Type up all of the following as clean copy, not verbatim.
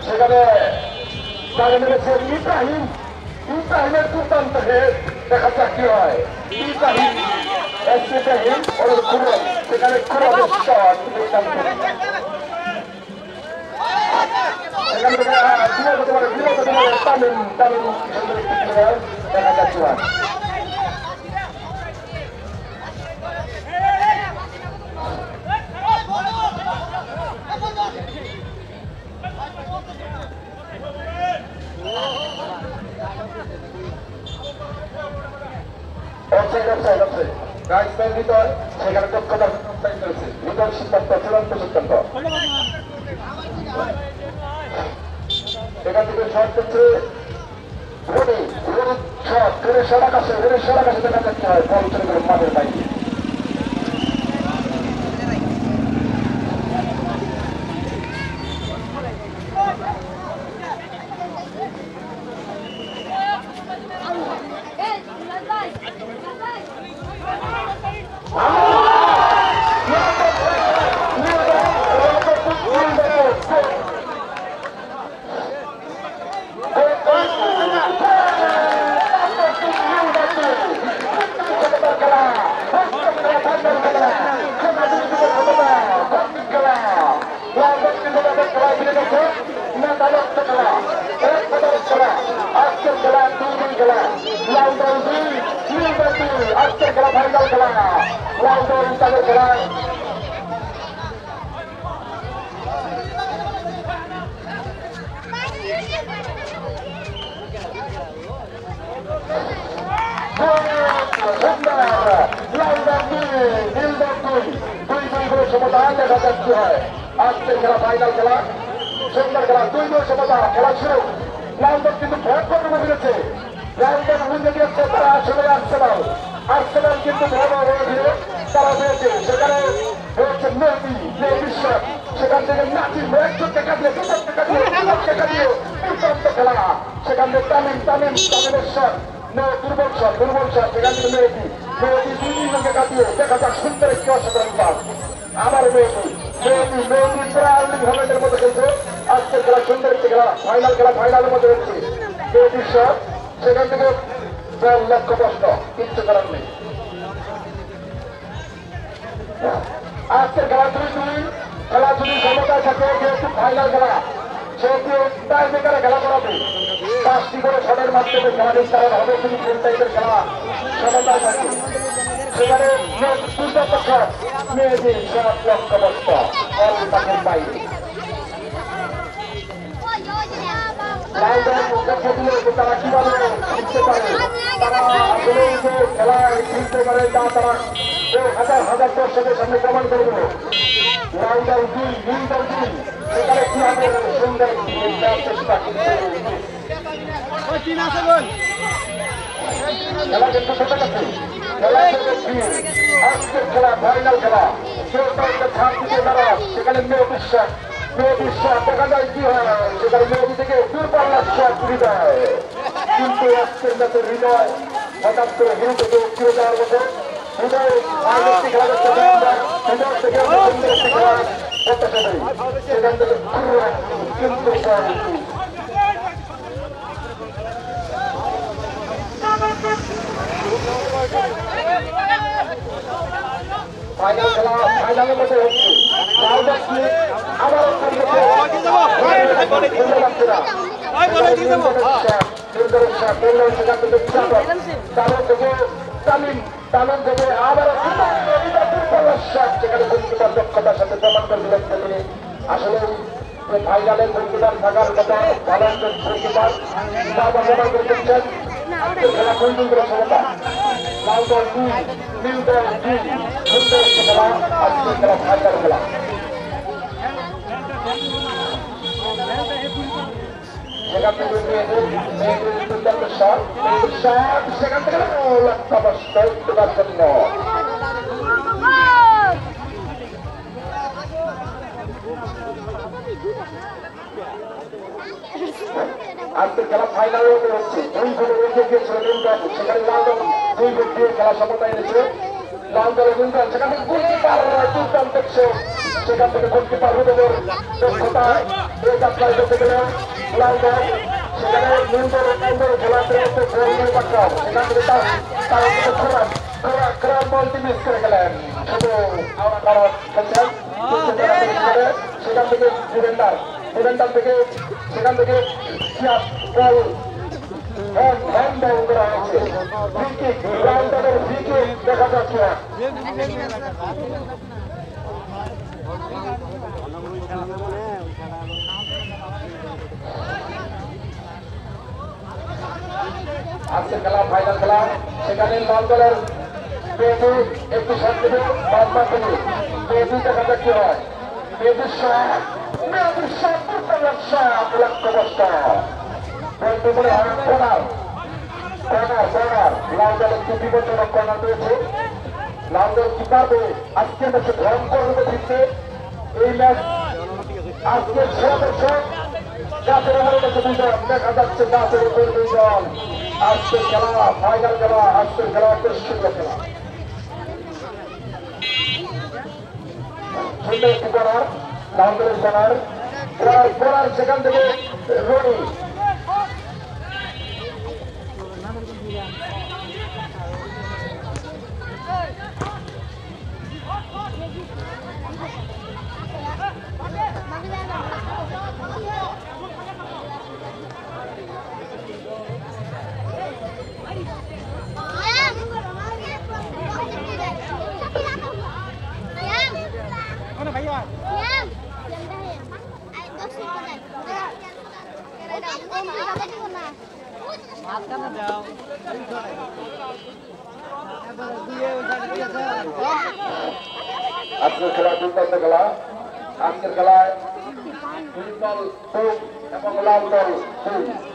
সেখানে তারা নেমেছে ইব্রাহিমের দুর্দান্ত হেড দেখা যাক কি হয়। ইব্রাহিম ওর কুরন সেখানে কুরনের শট সেখান থেকে তামিম দেখা যাচ্ছে সেখানে দক্ষতার চলছে ভিতর সিদ্ধান্ত চূড়ান্ত সিদ্ধান্ত এখান থেকে শট করছে আকাশে দেখা যাচ্ছে হয় বল চলে গেল মাঠের বাইরে দেখা যাচ্ছে হয় আজকের খেলা ফাইনাল খেলা সুন্দর খেলা 2-2 সমতা খেলা শুরু লালদল কিন্তু ভয় করতে পেরেছে লালদল বুঝে গিয়েছে তারা আসলে আর্সেনাল কিন্তু তারা হয়েছে সেখানে হয়েছে বিশ্বাস সেখান থেকে নাচির 100 টাকা দিয়ে 200 টাকা দিয়ে 2 টাকা দিয়ে দুর্দান্ত খেলা সেখান থেকে তামিমের শট দুর্বল শট সেখান থেকে মেহেদি 2 জনকে কাটিয়ে দেখা যাক সুন্দর একটি অসাধারণ পাস আমার মেহেদি প্রায় মতো খেলছে আজকের খেলা সুন্দর একটি খেলা ফাইনালের মধ্যে হচ্ছে মেহেদির শট সেখান থেকে লক্ষ্য প্রশ্ন কিচ্ছু করার নেই আজকের খেলা খেলা যদি সমতায় থাকে যেহেতু ফাইনাল খেলা সেহেতু টাই মেকারে খেলা করাবে 5টি করে শটের মাধ্যমে খেলা নির্ধারণ হবে যদি কোন টাইপের খেলা সমতায় থাকে সেখানে দুর্দান্ত শট মেয়েদের শট লক্ষ্যবস্ত তাদের বাইরে তারা কিভাবে শিখতে পারে তারা আসলে খেলায় খেলতে পারে তা তারা হাজার দর্শকের সামনে প্রমাণ করবে লাল দল 2 নীল দল 2 সেখানে কিভাবে সুন্দর চেষ্টা খেলা কিন্তু ছোট কাছে আজকের খেলা ফাইনাল খেলা কেউ কাউকে ছাড় দিতে তারা সেখানে মেয়ে বিশ্বাস দেখা যায় কি হয় সেখানে মেয়েদি থেকে দূরপাল্লার শট হৃদয় কিন্তু আজকের ম্যাচে হৃদয় হঠাৎ করে হিরোকে ফিরে যাওয়ার মতো হৃদয় খেলা করতে হৃদয় থেকে সেখান থেকে কিন্তু ফাইনাল খেলা ফাইনালের মধ্যে হচ্ছে আবার তামিম থেকে আবার সেখানে দক্ষতার সাথে প্রমাণ করে দিলেন তিনি আসলে ফাইনালের গোলকিপার থাকার কথা ভালো গোলকিপার প্রমাণ করে দিচ্ছেন খেলা সুন্দর করে সমতা লাল দল 2 নীল দল 2 সুন্দর খেলা আজকের খেলা ফাইনাল খেলা সেখান থেকে দুর্দান্ত শট সেখান থেকে লক্ষ্যবস্ত দেওয়ার জন্য আজকের খেলা ফাইনাল হচ্ছে 2 গোলে এগিয়ে গিয়েছিল লিন্ডন সেখানে লাল দল 2 গোল দিয়ে খেলা সমতা এনেছে লাল দলের লিন্ডন সেখান থেকে গোলকিপার দুর্দান্ত হচ্ছে সেখান থেকে গোলকিপার রুবেলের দক্ষতায় এই যাত্রায় করতে গেলে লাল দল সেখানে নিউজের খেলাতে গোল নির্বাচন সেখান থেকে তার খোরাক বলটি মিস করে গেলেন শুধু কারণ খেলছেন সেখান থেকে ডিফেন্ডার থেকে সেখান থেকে বল হ্যান্ড ডাউন করা হয়েছে ফ্রি কিক রাউন্ডারের ফ্রি কিক দেখা যাচ্ছে আজকের খেলা ফাইনাল খেলা সেখানে লাল দলের পেয়েছি একটু শট দেবে বাদ বাদ দেবে পেয়েছি দেখা যাক কি হয় পেয়েছি লাল দল একটু বিপজ্জনক কর্নার পেয়েছে লাল দল কি পারবে আজকের ম্যাচে ভয়ঙ্কর রূপে ফিরতে এই ম্যাচ আজকের সেরা দর্শক গাছের উপরে দুজন দেখা যাচ্ছে গাছের উপরে দুজন আজকের খেলা ফাইনাল খেলা আজকের খেলা একটা সুন্দর খেলা সুন্দর একটি করার লাউন্ডারের করার সেখান থেকে রনি আজকের খেলা দুর্দান্ত খেলা আজকের খেলায় দুই দল এবং লাল দল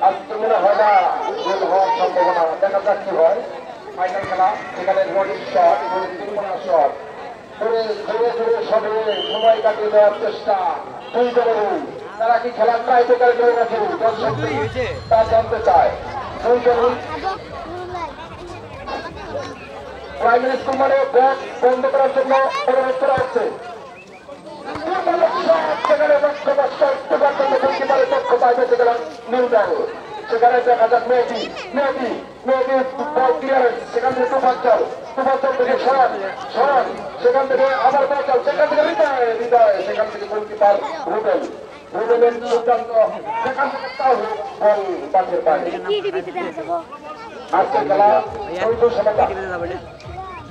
আজকে মনে হয় না গোল হওয়ার সম্ভাবনা দেখা যাক কি হয় ফাইনাল খেলা সেখানে বডির শট এবং তিরমোনা শট ধরে ধরে ধরে সবে সময় কাটিয়ে দেওয়ার চেষ্টা দুই দলের তারা কি খেলার ট্রাইবেকার করে রাখে দর্শক তা জানতে চায় দুই দলই প্রাইমারি স্কুল মানে ব্যাগ বন্ধ করার জন্য অনুরোধ করা হচ্ছে সেখানে দক্ষতায় বেঁচে গেলাম নিউটার সেখানে দেখা যাক মেয়েটি বল ক্লিয়ারেন্স সেখান থেকে তুফাজ্জল থেকে সরান সেখান থেকে আবার বল সেখান থেকে হৃদয় সেখান থেকে গোলকিপার রুবেলের দুর্দান্ত সেখান থেকে তাও বল বাঁধের পায় আজকের খেলা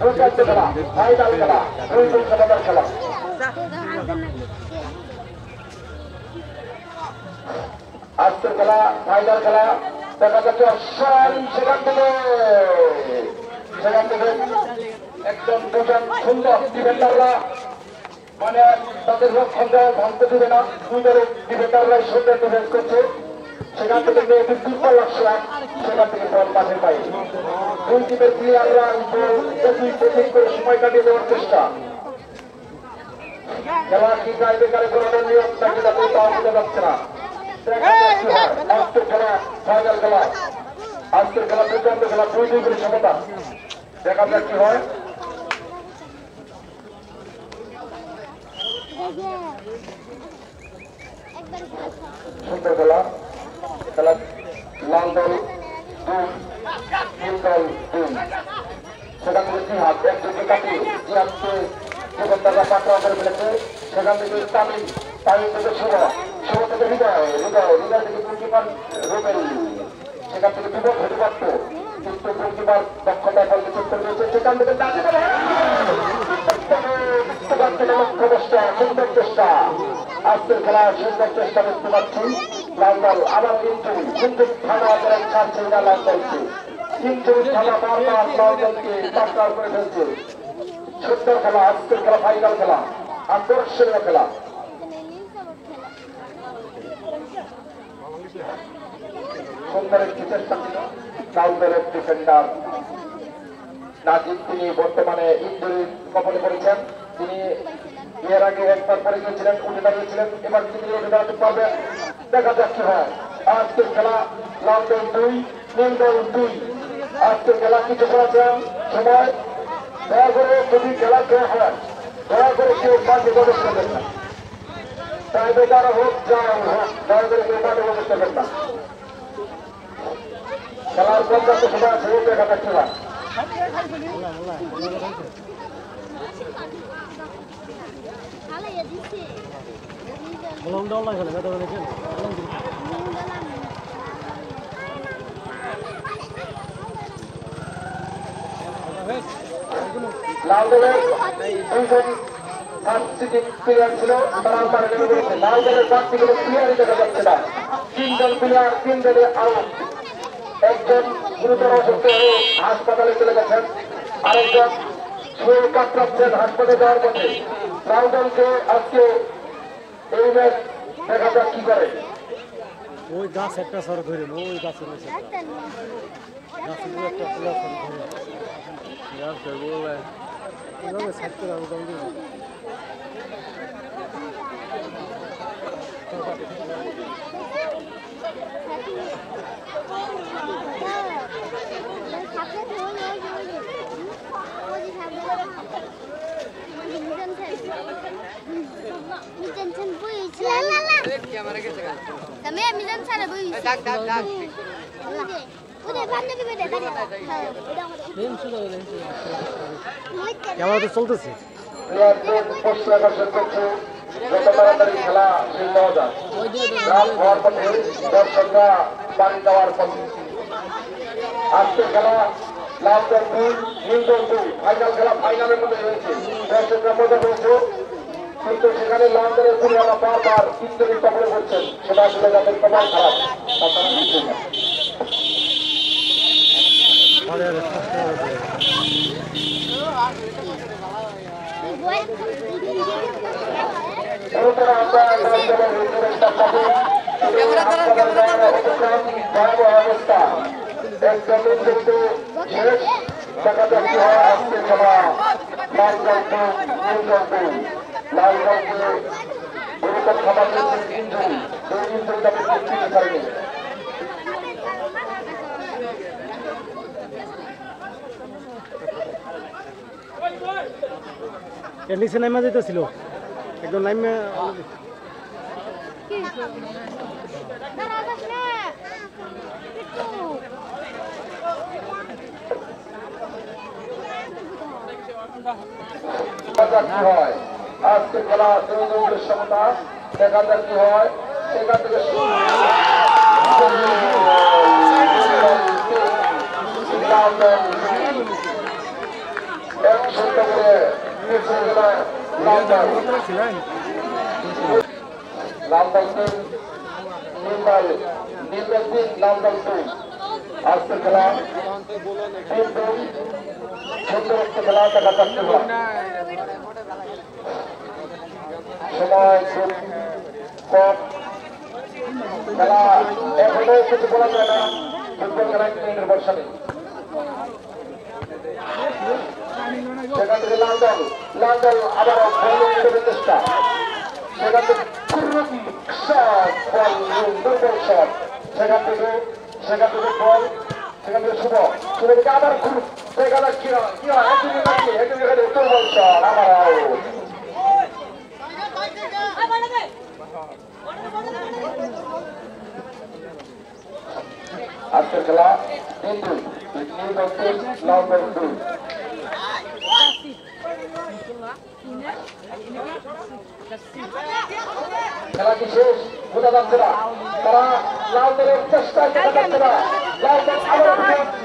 দুর্দান্ত খেলা ফাইনাল খেলা খেলা আজকের খেলা ফাইনাল খেলা দেখা যাচ্ছে সেখান থেকে একজন দুজন সুন্দর ডিফেন্ডাররা মানে তাদের লক্ষণ ভাঙতে দিবে না দুই দলের ডিফেন্ডাররাই সুন্দর ডিফেন্স করছে সেখান থেকে দুর্বল লাগছিলাম সেখান থেকে বল পাশের পাই দুই টিমের প্লেয়াররা করে সময় কাটিয়ে দেওয়ার চেষ্টা খেলা কি গায়ে বেকারে করানোর নিয়ম তাকে তাতে তাও বোঝা যাচ্ছে না আজকের খেলা ফাইনাল খেলা আজকের খেলা দুর্দান্ত খেলা দুই করে সমতা দেখা যাক কি হয় সুন্দর খেলা খেলা লাল দল নীল দল সেখান থেকে জিহাদ একজনকে কাটিয়ে জিহাদকে জীবনদাররা পাকড়াও করে ফেলেছে সেখান থেকে তামিল থেকে শুভ থেকে হৃদয় থেকে গোলকিপার রুবেল সেখান থেকে বিপদ হতে পারত কিন্তু গোলকিপার দক্ষতায় বলকে চেক করে দিয়েছে সেখান থেকে লক্ষ্য চেষ্টা সুন্দর চেষ্টা আজকের খেলা সুন্দর চেষ্টা দেখতে পাচ্ছি লাল দল আবার কিন্তু থানা ছাড়ছে না লাল দলকে কিন্তু থানা বারবার লাল দলকে পাকড়াও করে ফেলছে সুন্দর খেলা আজকের খেলা ফাইনাল খেলা আকর্ষণীয় খেলা সুন্দর একটি চেষ্টা ছিল লাল দলের ডিফেন্ডার নাজিব তিনি বর্তমানে ইনজুরির কবলে পড়েছেন তিনি এর আগে একবার পরে গিয়েছিলেন উঠে দাঁড়িয়েছিলেন এবার তিনি উঠে দাঁড়াতে পারবেন দেখা যাক কি হয় আজকের খেলা লাল দল 2 নীল দল 2 আজকের খেলা কিছু করেছেন সময় দয়া করে যদি খেলা খেলা হয় দয়া করে কেউ মাঠে প্রবেশ করবেন না। তাই বেকার হোক যা হোক দয়া করে কেউ মাঠে প্রবেশ করবেন না। খেলার পর্যাপ্ত সময় আছে দেখা যাচ্ছে না। লাল দলের দুইজন সাবসিডিং প্লেয়ার ছিল, তারা তারা নেমে পড়েছে। লাল দলের প্রার্থীগুলো প্লেয়ারই দেখা যাচ্ছে না। তিনজন প্লেয়ার তিন দলে আউট। একজন গুরুতর অসুস্থ হয়ে হাসপাতালে চলে গেছেন, আরেকজন শরীর কাতরাচ্ছেন হাসপাতালে যাওয়ার পথে। লাল দলকে আজকে এই ম্যাচ দেখা যাক কি করে। ওই গাছ একটা সর ধরে ওই গাছের রয়েছে Tension puisi. Kami misan sana puisi. Dak. Udah bantu kita deh tadi. কেমন তো চলতেছে প্লেয়ারদের পোস্ট আকর্ষণ করছে, যত তাড়াতাড়ি খেলা শেষ হওয়া যায়। রাত হওয়ার পথে দর্শকরা বাড়ি যাওয়ার পথে আজকে খেলা লাল দল 2 নীল দল 2 ফাইনাল খেলা ফাইনালের মধ্যে হয়েছে। দর্শকরা মজা পেয়েছে, কিন্তু সেখানে লাল দলের প্লেয়াররা বারবার ইঞ্জুরির কবলে পড়ছেন। সেটা আসলে যাদের কপাল খারাপ, তাছাড়া কিছু না। অবস্থা একদমই কিন্তু শেষ। দেখা যাচ্ছে হয় আজকে খেলা লাল দলকে নীল দলকে। লাল দলকে গুরুতর খাবার ইঞ্জুরি, এই ইঞ্জুরিটা কিন্তু করেনি। এর নিচে নাইমা যেতেছিল একদম নাইমা হয় আজকে খেলা দুই সমতা। দেখা যাক কি হয়। সেখান থেকে আজকে খেলা সুন্দর একটি খেলা দেখা যাচ্ছে। সময় খুব কম, খেলা এখনো কিছু বলা যায় না। ফুটবল খেলা মিনিটের বর্ষা নেই। সেখান থেকে লাল দল আবারও বলের চেষ্টা। সেখান থেকে দুর্বল শট। সেখান থেকে বল, সেখান থেকে শুভ থেকে আবার সেখানে কি হয় একদিন দুর্বল শট আবার আউট। আজকের খেলা 3-2 নীল দল 3 লাল দল 2। খেলা কি শেষ বোঝা যাচ্ছে না। তারা লাল দলের চেষ্টায় দেখা যাচ্ছে না। লাল দল আবার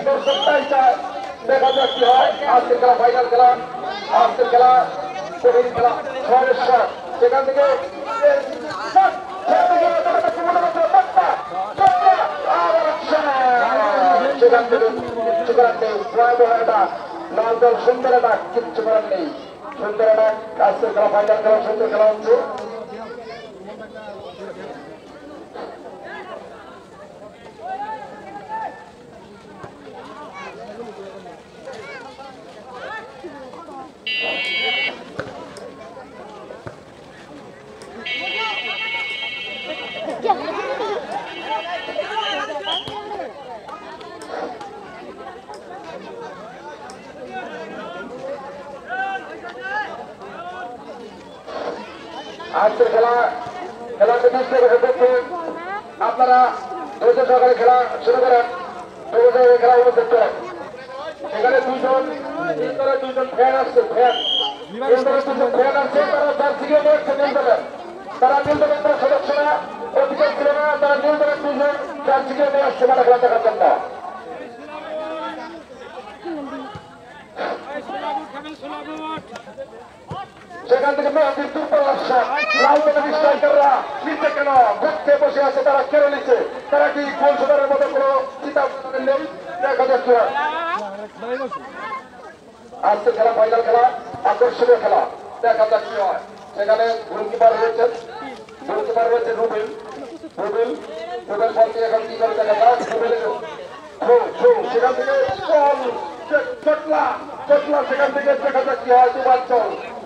দর্শকটাই চায়। দেখা যাক কি হয়। আজকের খেলা ফাইনাল খেলা, আজকের খেলা কঠিন খেলা। ছয়ের শট, সেখান থেকে সেখান থেকে কিচ্ছু করার নেই। ভয়াবহ একটা লাল দল সুন্দর একটা কিচ্ছু করার নেই। সুন্দর একটা আজকের খেলা ফাইনাল খেলা সুন্দর খেলা হচ্ছে। আজকের খেলাতে দেখতে আপনারা ধৈর্য সহকারে খেলা শুরু করেন, ধৈর্য সহকারে খেলা উপস্থিত করেন। এখানে দুজন ফ্যান আসছে, ফ্যান আসছে, তারা জার্সিকে দেখছে নীলদলের, তারা নীলদলের সদস্যরা অধিকার ছিল না, তারা নীলদলের দুজন জার্সিকে নিয়ে আসছে মাঠে খেলা দেখার জন্য। সেখান থেকে মেহেদির দুর্বল শট, লাল দলের স্ট্রাইকাররা নিচে কেন ঘুরতে বসে আছে, তারা কেড়ে নিচ্ছে, তারা কি গোল শোধার মতো কোনো চিন্তা নেই? দেখা যাচ্ছে আজকে খেলা ফাইনাল খেলা, আকর্ষণীয় খেলা, দেখা যাক কি হয়। সেখানে গোলকিপার রয়েছেন রুবেল বলতে এখন কি করে দেখা যাক। সেখান থেকে চটলা সেখান থেকে দেখা যাক কি হয়।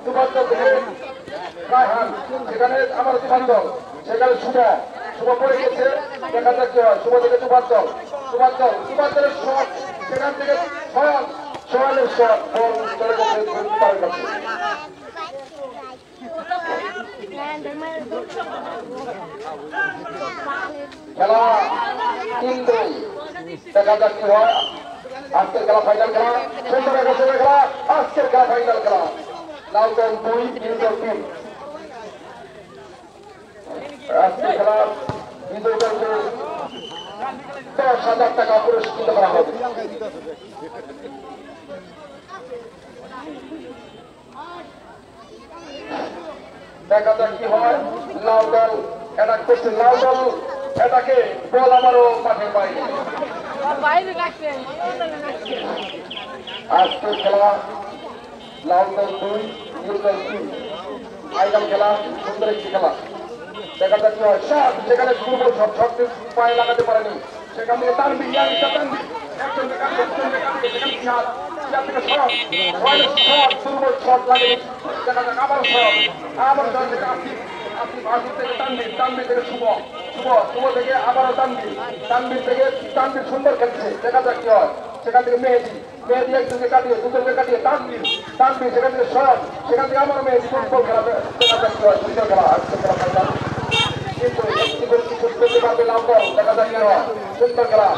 দুবাঞ্চল থেকে রায়হান, সেখানে আমার দুবাঞ্চল, সেখানে শুভ পড়ে গেছে, দেখা যাক কি হয়। শুভ থেকে দুবাঞ্চলের শট, সেখান থেকে সোহানের শট, বল চলে গেছে গোলকিপারের কাছে। খেলা 3-2, দেখা যাক কি হয়। আজকের খেলা ফাইনাল খেলা, সুন্দর খেলা, আজকের খেলা ফাইনাল খেলা। লালদল 2, নীলদল 3। আজকের খেলা বিজয়ী দলকে 10,000 টাকা পুরস্কৃত করা হবে। দেখা যাক কি হয়। লাল দল অ্যাটাক করছে, লাল দল অ্যাটাকে বল আমারও মাঠের বাইরে। আজকের খেলা লাল দল 2, নীলদল 3। ফাইনাল খেলা, সুন্দর একটি খেলা, দেখা যাক কি হয়। শট, সেখানে দুর্বল শট পায়ে লাগাতে পারেনি, সেখান থেকে তানভীর দুর্বল শট লাগে, দেখা যাক আবার শট থেকে আসিফ থেকে তানভীর থেকে শুভ থেকে আবারও তানভীর থেকে সুন্দর খেলছে, দেখা যাক কি হয়। সেখান থেকে মেহেদি একজনকে কাটিয়ে দুজনকে কাটিয়ে তানভীর সেখান থেকে শট, সেখান থেকে আবার মেহেদি ফুটবল খেলা, দেখা যাক কি হয়। সুন্দর খেলা, আজকে খেলা ফাইনাল, কিন্তু একটি গোল কি শোধ করতে পারবে লালদল, দেখা যাক কি হয়। সুন্দর খেলা,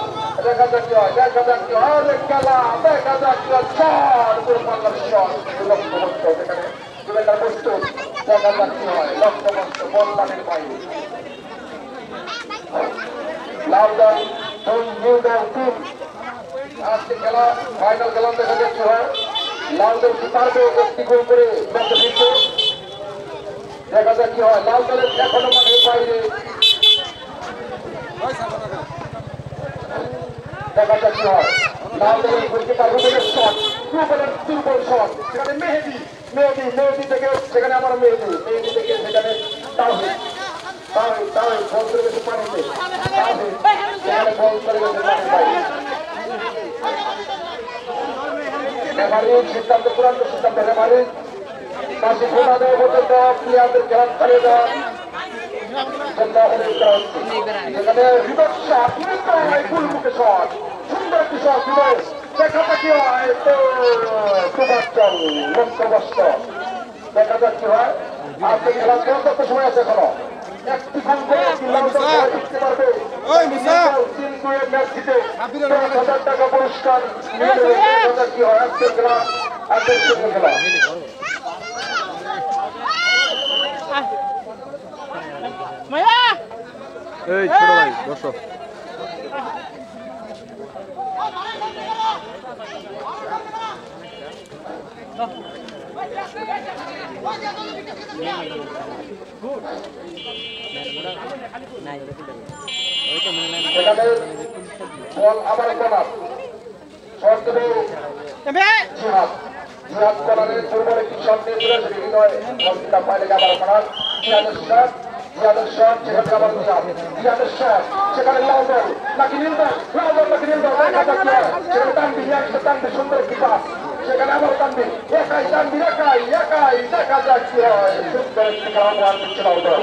দেখা যাক কি হয়। অনেক খেলা, দেখা যাক কি হয়। শট করে পারলাম, শট লক্ষ্যবস্ত, সেখানে সুবেদার প্রস্তুত, দেখা যাক কি হয়। লক্ষ্যবস্ত, বল মাঠের বাইরে। লালদল 2, নীলদল 3। আজকে খেলা ফাইনাল খেলা, দেখা যাক কি হয়। লালদল কি পারবে একটি গোল করে লক্ষ্য ফিরতে, দেখা যাক কি হয়। লাল দলের এখনো মাঠের বাইরে, দেখা যাক কি হয়। লাল দলের গোলকিপার রুবেলের শট, রুবেলের দুর্বল শট, সেখানে মেহেদি থেকে, সেখানে আমার মেহেদি থেকে, সেখানে তাওহিদ বল করে গেছে পানিতে, সেখানে বল করে গেছে মাঠের বাইরে। রেফারির সিদ্ধান্ত, চূড়ান্ত সিদ্ধান্ত রেফারির কাছে ঘোষণা দেওয়া পর্যন্ত প্লেয়ারদের খেলা চালিয়ে দেওয়া সেখানে রিভার্স শট, ফুলমুখে শট, সুন্দর একটি শট, দেখা যাক কি হয়। দুবাঞ্চল লক্ষ্যবস্ত, দেখা যাক কি হয়। আজকে খেলা কত সময় আছে এখনো, একটি গোল করে জিততে পারবে, 3-2 ম্যাচ জিতে 10,000 টাকা পুরস্কার, দেখা যাক কি হয়। আজকের খেলা আকর্ষণীয় খেলা। এই ছোট ভাই বসো। বল আবার কর্নার, শট দেবে জিহাদ কর্নারের দুর্বল একটি শট নিয়ে চলে আসে হৃদয়, পাইলে আবার কর্নার, জিহাদের শট, সেখানে আবার জিহাদের শট, সেখানে লালদল নাকি নীলদল, দেখা যাক কি হয়। সেখানে তানভীর সুন্দর একটি পাস, সেখানে আবার তানভীর একাই, দেখা যাক কি হয়। সুন্দর একটি খেলা উপহার দিচ্ছে লালদল।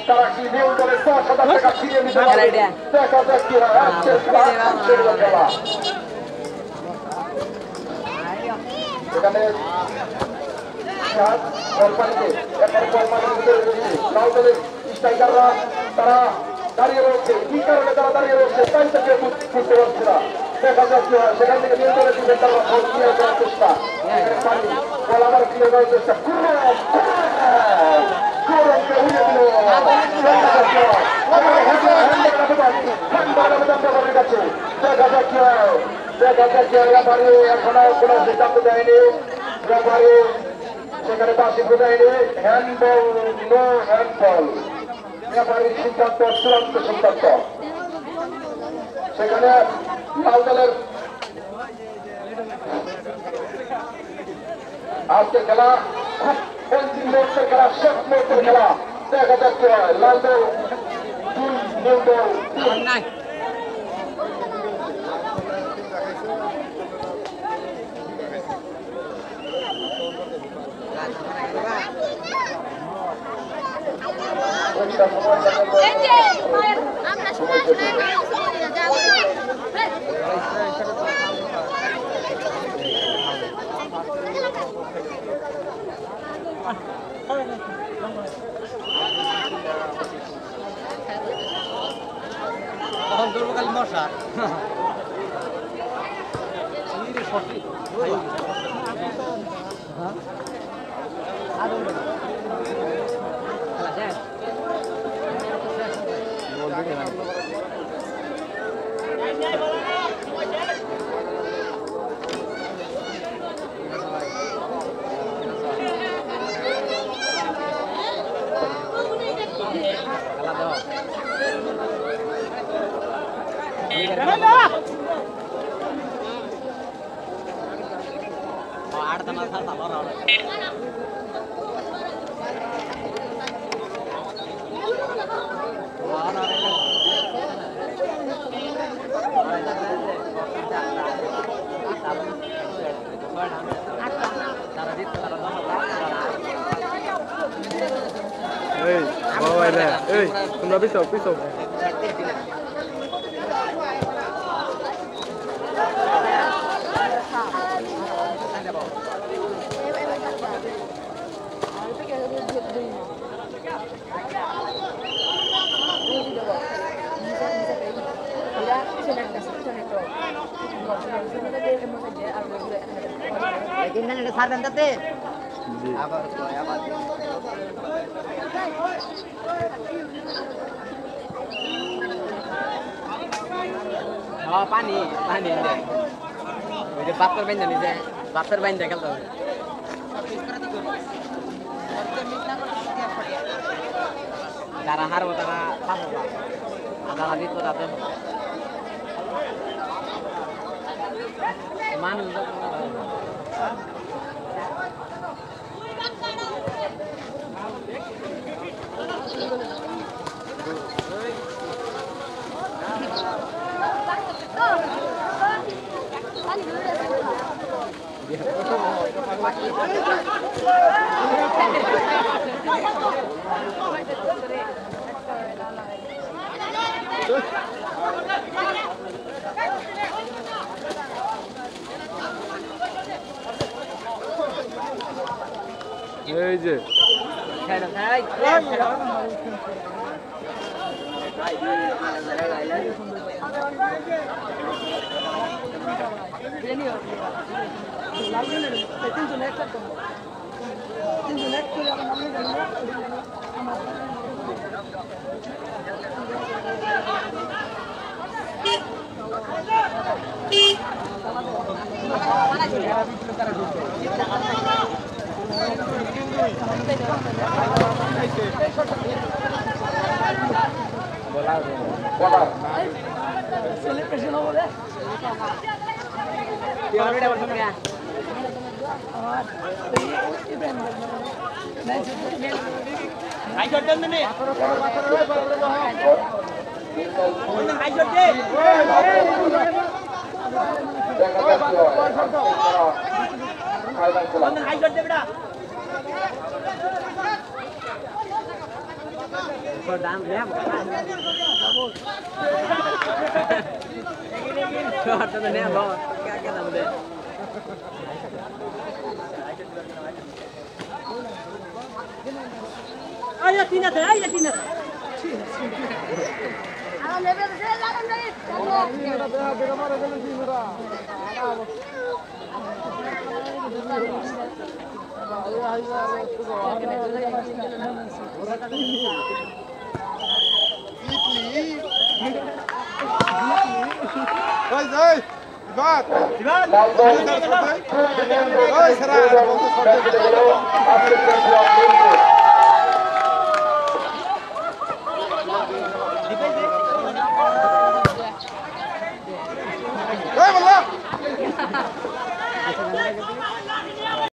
তারা কি নীলদলের 10,000 টাকা ফিরিয়ে নিতে পারে, দেখা যাক কি হয়। আজকের খেলা সেখানে হাত বল পানিতে এরপরে বল মাঠের ভিতরে রয়েছে লাল দলের স্ট্রাইকাররা তারা দাঁড়িয়ে রয়েছে কি কারণে তারা দাঁড়িয়ে রয়েছে তাই থেকে বুঝতে পারছে না দেখা যাচ্ছে সেখান থেকে নিয়ন্ত্রণের ডিফেন্ডাররা বল ক্লিয়ার করার চেষ্টা পানি বল আবার ক্লিয়ার করার চেষ্টা দেখা যাক কি হয় ব্যাপারে এখনো কোন সিদ্ধান্ত দেয়নি ব্যাপারে সেখানে বাসিন্দ দেয়নি হ্যান্ডবল নো হ্যান্ডবল ব্যাপারের সিদ্ধান্ত চূড়ান্ত সিদ্ধান্ত সেখানে লাল দলের আজকের খেলা খুব অন্তিম মুহূর্তের খেলা শেষ মুহূর্তের খেলা দেখা যাক কি হয় লাল দল 2 নীল দল 3 আমরা সময় তখন ধরবো খালি মশা Ei, তোমরা পিছাও পিছাও পানি পানি ওই যে বাচ্চার বাইন জানি যে বাচ্চার বাইন দেখাল তো যারা হারবো তারা পাবো যারা দিত তাদের মানুষ এই যে Ayo tina te. Alam lebe se lagan dai. Vai, Ivan! Vai, será?